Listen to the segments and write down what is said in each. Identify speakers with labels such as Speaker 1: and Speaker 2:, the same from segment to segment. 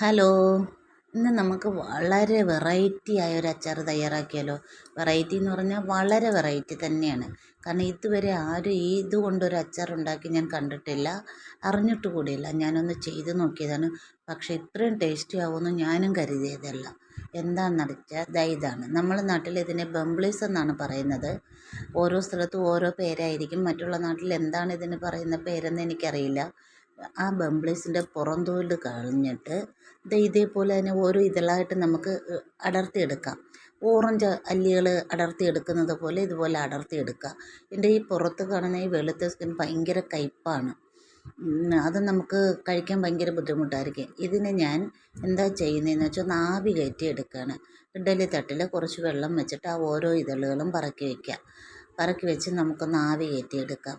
Speaker 1: Hello. ഇന്ന് നമുക്ക് വളരെ വെറൈറ്റി ആയ ഒരു അച്ചാർ തയ്യാറാക്കിയാലോ? വെറൈറ്റി എന്ന് പറഞ്ഞാൽ വളരെ വെറൈറ്റി തന്നെയാണ്. കാരണം ഇതുവരെ ആരും ഇതുകൊണ്ടൊരു അച്ചാർ ഉണ്ടാക്കി ഞാൻ കണ്ടിട്ടില്ല, അറിഞ്ഞിട്ട് കൂടിയില്ല. ഞാനൊന്ന് ചെയ്ത് നോക്കിയതാണ്. പക്ഷേ ഇത്രയും ടേസ്റ്റി ആവുമെന്ന് ഞാനും കരുതിയതല്ല. എന്താണെന്ന് വെച്ചാൽ ഇതാണ്. നമ്മുടെ നാട്ടിൽ ഇതിനെ ബംബ്ലീസ് എന്നാണ് പറയുന്നത്. ഓരോ സ്ഥലത്തും ഓരോ പേരായിരിക്കും. മറ്റുള്ള നാട്ടിൽ എന്താണ് ഇതിന് പറയുന്ന പേരെന്ന് എനിക്കറിയില്ല. ആ ബംബ്ലീസിൻ്റെ പുറംതോല് കളഞ്ഞിട്ട് ഇതേപോലെ തന്നെ ഓരോ ഇതളായിട്ട് നമുക്ക് അടർത്തിയെടുക്കാം. ഓറഞ്ച് അല്ലികൾ അടർത്തിയെടുക്കുന്നത് പോലെ ഇതുപോലെ അടർത്തിയെടുക്കുക. ഇതിൻ്റെ ഈ പുറത്ത് കാണുന്ന ഈ വെളുത്ത സ്കിൻ ഭയങ്കര കയ്പ്പാണ്. അത് നമുക്ക് കഴിക്കാൻ ഭയങ്കര ബുദ്ധിമുട്ടായിരിക്കും. ഇതിന് ഞാൻ എന്താ ചെയ്യുന്നതെന്ന് വെച്ചാൽ ഒന്ന് ആവി കയറ്റി എടുക്കുകയാണ്. ഇഡ്ഡലി തട്ടിൽ കുറച്ച് വെള്ളം വെച്ചിട്ട് ആ ഓരോ ഇതളുകളും പറക്കി വയ്ക്കുക. പറക്കി വെച്ച് നമുക്കൊന്ന് ആവി കയറ്റിയെടുക്കാം.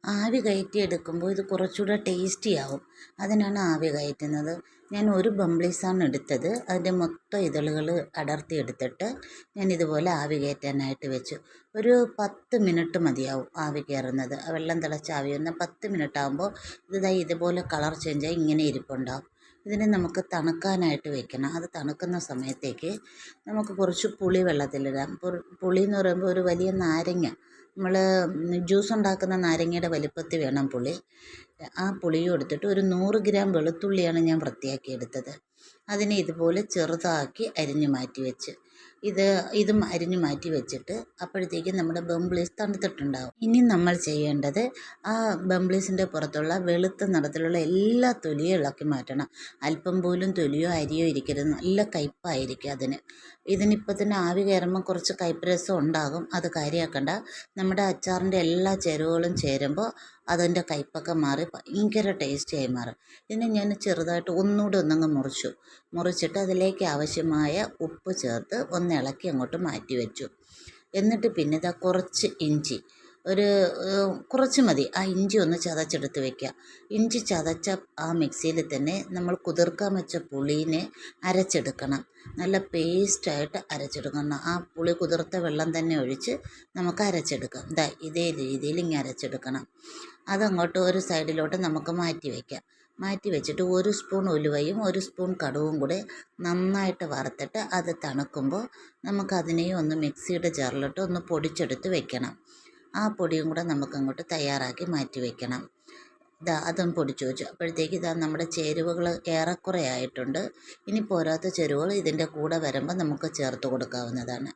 Speaker 1: ആവി കയറ്റിയെടുക്കുമ്പോൾ ഇത് കുറച്ചുകൂടെ ടേസ്റ്റി ആവും. അതിനാണ് ആവി കയറ്റുന്നത്. ഞാൻ ഒരു ബംബ്ലീസാണ് എടുത്തത്. അതിൻ്റെ മൊത്തം ഇതളുകൾ അടർത്തിയെടുത്തിട്ട് ഞാൻ ഇതുപോലെ ആവി കയറ്റാനായിട്ട് വെച്ചു. ഒരു 10 മിനിറ്റ് മതിയാവും ആവി കയറുന്നത്. വെള്ളം തിളച്ച് ആവി വന്ന് 10 മിനിറ്റ് ആകുമ്പോൾ ഇതുപോലെ കളർ ചേഞ്ചായി ഇങ്ങനെ ഇരിപ്പുണ്ടാവും. ഇതിനെ നമുക്ക് തണുക്കാനായിട്ട് വെക്കണം. അത് തണുക്കുന്ന സമയത്തേക്ക് നമുക്ക് കുറച്ച് പുളി വെള്ളത്തിലിടാം. പുളി എന്ന് പറയുമ്പോൾ ഒരു വലിയ നാരങ്ങ, നമ്മൾ ജ്യൂസ് ഉണ്ടാക്കുന്ന നാരങ്ങയുടെ വലിപ്പത്തിൽ വേണം പുളി. ആ പുളിയും എടുത്തിട്ട് ഒരു 100 ഗ്രാം വെളുത്തുള്ളിയാണ് ഞാൻ വൃത്തിയാക്കി എടുത്തത്. അതിനെ ഇതുപോലെ ചെറുതാക്കി അരിഞ്ഞു മാറ്റി വെച്ച് ഇതും അരിഞ്ഞു മാറ്റി വെച്ചിട്ട് അപ്പോഴത്തേക്കും നമ്മുടെ ബംബ്ലീസ് തണുത്തിട്ടുണ്ടാകും. ഇനി നമ്മൾ ചെയ്യേണ്ടത് ആ ബംബ്ലീസിൻ്റെ പുറത്തുള്ള വെളുത്ത നിറത്തിലുള്ള എല്ലാ തൊലിയും ഇളക്കി മാറ്റണം. അല്പം പോലും തൊലിയോ അരിയോ ഇരിക്കരുത്. നല്ല കയ്പ്പായിരിക്കും അതിന്. ഇതിനിപ്പോൾ തന്നെ ആവി കയറുമ്പോൾ കുറച്ച് കയ്പ്പ് രസം ഉണ്ടാകും. അത് കാര്യമാക്കണ്ട. നമ്മുടെ അച്ചാറിൻ്റെ എല്ലാ ചേരുവകളും ചേരുമ്പോൾ അതിൻ്റെ കയ്പ്പൊക്കെ മാറി ഭയങ്കര ടേസ്റ്റിയായി മാറും. ഇതിനെ ഞാൻ ചെറുതായിട്ട് ഒന്നുകൂടെ ഒന്നങ്ങ് മുറിച്ചിട്ട് അതിലേക്ക് ആവശ്യമായ ഉപ്പ് ചേർത്ത് ഒന്ന് ഇളക്കി അങ്ങോട്ട് മാറ്റി വെച്ചു. എന്നിട്ട് പിന്നെ കുറച്ച് ഇഞ്ചി, ഒരു കുറച്ച് മതി, ആ ഇഞ്ചി ഒന്ന് ചതച്ചെടുത്ത് വെക്കുക. ഇഞ്ചി ചതച്ച ആ മിക്സിയിൽ തന്നെ നമ്മൾ കുതിർക്കാൻ വെച്ച പുളീനെ അരച്ചെടുക്കണം. നല്ല പേസ്റ്റായിട്ട് അരച്ചെടുക്കണം. ആ പുളി കുതിർത്ത വെള്ളം തന്നെ ഒഴിച്ച് നമുക്ക് അരച്ചെടുക്കാം. ഇതേ രീതിയിൽ ഇങ്ങനെ അരച്ചെടുക്കണം. അതങ്ങോട്ട് ഒരു സൈഡിലോട്ട് നമുക്ക് മാറ്റി വയ്ക്കാം. മാറ്റി വെച്ചിട്ട് 1 സ്പൂൺ ഉലുവയും 1 സ്പൂൺ കടുവും കൂടെ നന്നായിട്ട് വറുത്തിട്ട് അത് തണുക്കുമ്പോൾ നമുക്കതിനെയും ഒന്ന് മിക്സിയുടെ ജാറിലിട്ട് ഒന്ന് പൊടിച്ചെടുത്ത് വെക്കണം. ആ പൊടിയും കൂടെ നമുക്കങ്ങോട്ട് തയ്യാറാക്കി മാറ്റി വയ്ക്കണം. അതും പൊടിച്ചു വെച്ചു. അപ്പോഴത്തേക്ക് നമ്മുടെ ചേരുവകൾ ഏറെക്കുറെ ആയിട്ടുണ്ട്. ഇനി പോരാത്ത ചേരുവകൾ ഇതിൻ്റെ കൂടെ വരുമ്പോൾ നമുക്ക് ചേർത്ത് കൊടുക്കാവുന്നതാണ്.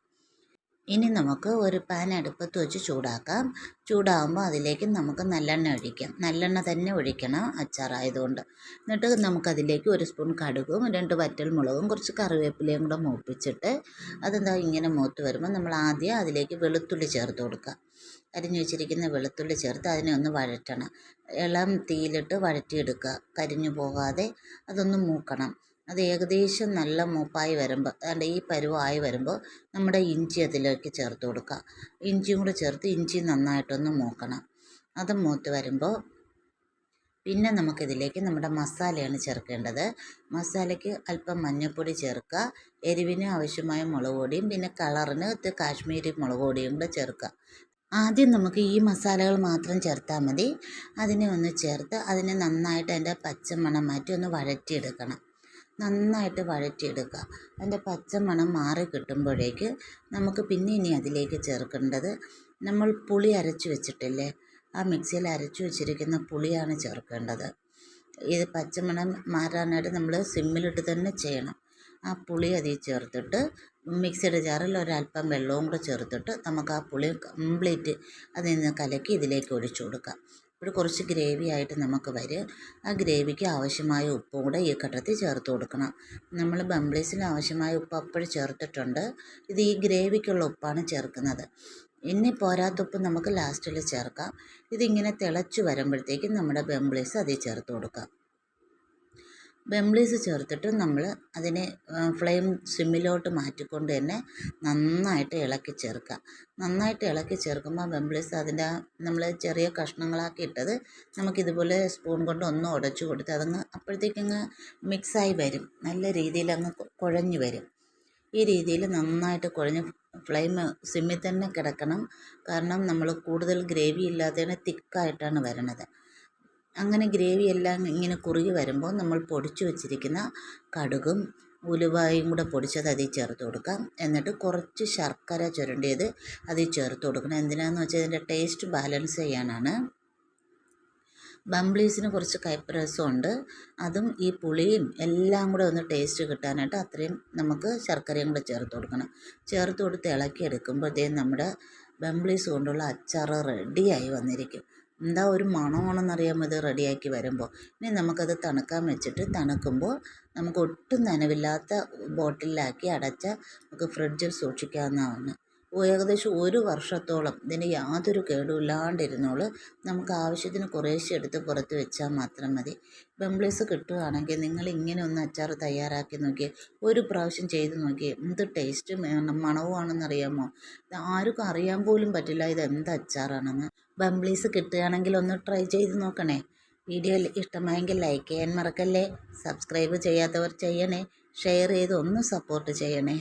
Speaker 1: ഇനി നമുക്ക് ഒരു പാൻ അടുപ്പത്ത് വെച്ച് ചൂടാക്കാം. ചൂടാകുമ്പോൾ അതിലേക്ക് നമുക്ക് നല്ലെണ്ണ ഒഴിക്കാം. നല്ലെണ്ണ തന്നെ ഒഴിക്കണം, അച്ചാറായതുകൊണ്ട്. എന്നിട്ട് നമുക്കതിലേക്ക് 1 സ്പൂൺ കടുകും 2 വറ്റൽമുളകും കുറച്ച് കറിവേപ്പിലയും കൂടെ മൂപ്പിച്ചിട്ട് ഇങ്ങനെ മൂത്ത് വരുമ്പോൾ നമ്മൾ ആദ്യം അതിലേക്ക് വെളുത്തുള്ളി ചേർത്ത് കൊടുക്കുക. അരിഞ്ഞു വെച്ചിരിക്കുന്ന വെളുത്തുള്ളി ചേർത്ത് അതിനെ ഒന്ന് വഴറ്റണം. ഇളം തീയിലിട്ട് വഴറ്റിയെടുക്കുക. കരിഞ്ഞു പോകാതെ അതൊന്ന് മൂക്കണം. അത് ഏകദേശം നല്ല മൂപ്പായി വരുമ്പോൾ ഈ പരുവമായി വരുമ്പോൾ നമ്മുടെ ഇഞ്ചി അതിലേക്ക് ചേർത്ത് കൊടുക്കുക. ഇഞ്ചിയും കൂടെ ചേർത്ത് ഇഞ്ചി നന്നായിട്ടൊന്ന് മൂക്കണം. അത് മൂത്ത് വരുമ്പോൾ പിന്നെ നമുക്കിതിലേക്ക് നമ്മുടെ മസാലയാണ് ചേർക്കേണ്ടത്. മസാലയ്ക്ക് അല്പം മഞ്ഞൾപ്പൊടി ചേർക്കുക. എരിവിന് ആവശ്യമായ മുളക് പൊടിയും പിന്നെ കളറിന് കാശ്മീരി മുളക് പൊടിയും കൂടെ ചേർക്കുക. ആദ്യം നമുക്ക് ഈ മസാലകൾ മാത്രം ചേർത്താൽ മതി. അതിനെ ഒന്ന് ചേർത്ത് അതിനെ നന്നായിട്ട് അതിൻ്റെ പച്ചമണം മാറ്റി ഒന്ന് വഴറ്റിയെടുക്കണം. നന്നായിട്ട് വഴറ്റിയെടുക്കുക. അതിൻ്റെ പച്ചമണം മാറി കിട്ടുമ്പോഴേക്ക് നമുക്ക് പിന്നെ ഇനി അതിലേക്ക് ചേർക്കേണ്ടത് നമ്മൾ പുളി അരച്ച് വെച്ചിട്ടില്ലേ, ആ മിക്സിയിൽ അരച്ച് വെച്ചിരിക്കുന്ന പുളിയാണ് ചേർക്കേണ്ടത്. ഇത് പച്ചമണം മാറാനായിട്ട് നമ്മൾ സിമ്മിലിട്ട് തന്നെ ചെയ്യണം. ആ പുളി അതിൽ ചേർത്തിട്ട് മിക്സിയുടെ ജാറിൽ ഒരല്പം വെള്ളവും കൂടെ ചേർത്തിട്ട് നമുക്ക് ആ പുളി കംപ്ലീറ്റ് അതിൽ നിന്ന് കലക്കി ഇതിലേക്ക് ഒഴിച്ചു കൊടുക്കാം. ഇവിടെ കുറച്ച് ഗ്രേവി ആയിട്ട് നമുക്ക് വരും. ആ ഗ്രേവിക്ക് ആവശ്യമായ ഉപ്പും കൂടെ ഈ ഘട്ടത്തിൽ ചേർത്ത് കൊടുക്കണം. നമ്മൾ ബംബ്ലീസിന് ആവശ്യമായ ഉപ്പ് അപ്പോഴും ചേർത്തിട്ടുണ്ട്. ഇത് ഈ ഗ്രേവിക്കുള്ള ഉപ്പാണ് ചേർക്കുന്നത്. ഇനി പോരാത്ത ഉപ്പ് നമുക്ക് ലാസ്റ്റിൽ ചേർക്കാം. ഇതിങ്ങനെ തിളച്ച് വരുമ്പോഴത്തേക്കും നമ്മുടെ ബംബ്ലീസ് അതിൽ ചേർത്ത് കൊടുക്കാം. ബംബ്ലീസ് ചേർത്തിട്ട് നമ്മൾ അതിനെ ഫ്ലെയിം സിമ്മിലോട്ട് മാറ്റിക്കൊണ്ട് തന്നെ നന്നായിട്ട് ഇളക്കി ചേർക്കുക. നന്നായിട്ട് ഇളക്കി ചേർക്കുമ്പോൾ ബംബ്ലീസ് അതിൻ്റെ നമ്മൾ ചെറിയ കഷ്ണങ്ങളാക്കി ഇട്ടത് നമുക്കിതുപോലെ സ്പൂൺ കൊണ്ട് ഒന്ന് ഉടച്ചു കൊടുത്ത് അതങ്ങ് അപ്പോഴത്തേക്കങ്ങ് മിക്സായി വരും. നല്ല രീതിയിൽ അങ്ങ് കുഴഞ്ഞു വരും. ഈ രീതിയിൽ നന്നായിട്ട് കുഴഞ്ഞ് ഫ്ലെയിം സിമ്മിൽ തന്നെ കിടക്കണം. കാരണം നമ്മൾ കൂടുതൽ ഗ്രേവി ഇല്ലാത്തതിന് തിക്കായിട്ടാണ് വരണത്. അങ്ങനെ ഗ്രേവി എല്ലാം ഇങ്ങനെ കുറുകി വരുമ്പോൾ നമ്മൾ പൊടിച്ചു വച്ചിരിക്കുന്ന കടുകും ഉലുവായും കൂടെ പൊടിച്ചത് അതിൽ ചേർത്ത് കൊടുക്കാം. എന്നിട്ട് കുറച്ച് ശർക്കര ചുരണ്ടിയത് അതിൽ ചേർത്ത് കൊടുക്കണം. എന്തിനാണെന്ന് വെച്ചാൽ ഇതിൻ്റെ ടേസ്റ്റ് ബാലൻസ് ചെയ്യാനാണ്. ബംബ്ലീസിന് കുറച്ച് കയ്പ്പ് അതും ഈ പുളിയും എല്ലാം കൂടെ ഒന്ന് ടേസ്റ്റ് കിട്ടാനായിട്ട് അത്രയും നമുക്ക് ശർക്കരയും കൂടെ ചേർത്ത് കൊടുക്കണം. ചേർത്ത് കൊടുത്ത് ഇളക്കി എടുക്കുമ്പോഴത്തേക്കും നമ്മുടെ ബംബ്ലീസ് കൊണ്ടുള്ള അച്ചാർ റെഡിയായി വന്നിരിക്കും. എന്താ ഒരു മണമാണെന്നറിയാമോ ഇത് റെഡിയാക്കി വരുമ്പോൾ. ഇനി നമുക്കത് തണുക്കാൻ വെച്ചിട്ട് തണുക്കുമ്പോൾ നമുക്ക് ഒട്ടും നനവില്ലാത്ത ബോട്ടിലാക്കി അടച്ച് നമുക്ക് ഫ്രിഡ്ജിൽ സൂക്ഷിക്കാവുന്നതാണ്. ഏകദേശം 1 വർഷത്തോളം ഇതിന് യാതൊരു കേടുമില്ലാണ്ടിരുന്നോളൂ. നമുക്ക് ആവശ്യത്തിന് കുറേശ്ശെ എടുത്ത് പുറത്ത് വെച്ചാൽ മാത്രം മതി. ബംബ്ലീസ് കിട്ടുകയാണെങ്കിൽ നിങ്ങൾ ഇങ്ങനെ ഒന്ന് അച്ചാർ തയ്യാറാക്കി നോക്കിയേ. ഒരു പ്രാവശ്യം ചെയ്ത് നോക്കിയേ. എന്ത് ടേസ്റ്റും മണവുമാണെന്നറിയാമോ. ഇത് ആർക്കും അറിയാൻ പോലും പറ്റില്ല ഇത് എന്ത് അച്ചാറാണെന്ന്. ബംബ്ലീസ് കിട്ടുകയാണെങ്കിൽ ഒന്ന് ട്രൈ ചെയ്ത് നോക്കണേ. വീഡിയോ ഇഷ്ടമായെങ്കിൽ ലൈക്ക് ചെയ്യാൻ മറക്കല്ലേ. സബ്സ്ക്രൈബ് ചെയ്യാത്തവർ ചെയ്യണേ. ഷെയർ ചെയ്ത് ഒന്ന് സപ്പോർട്ട് ചെയ്യണേ.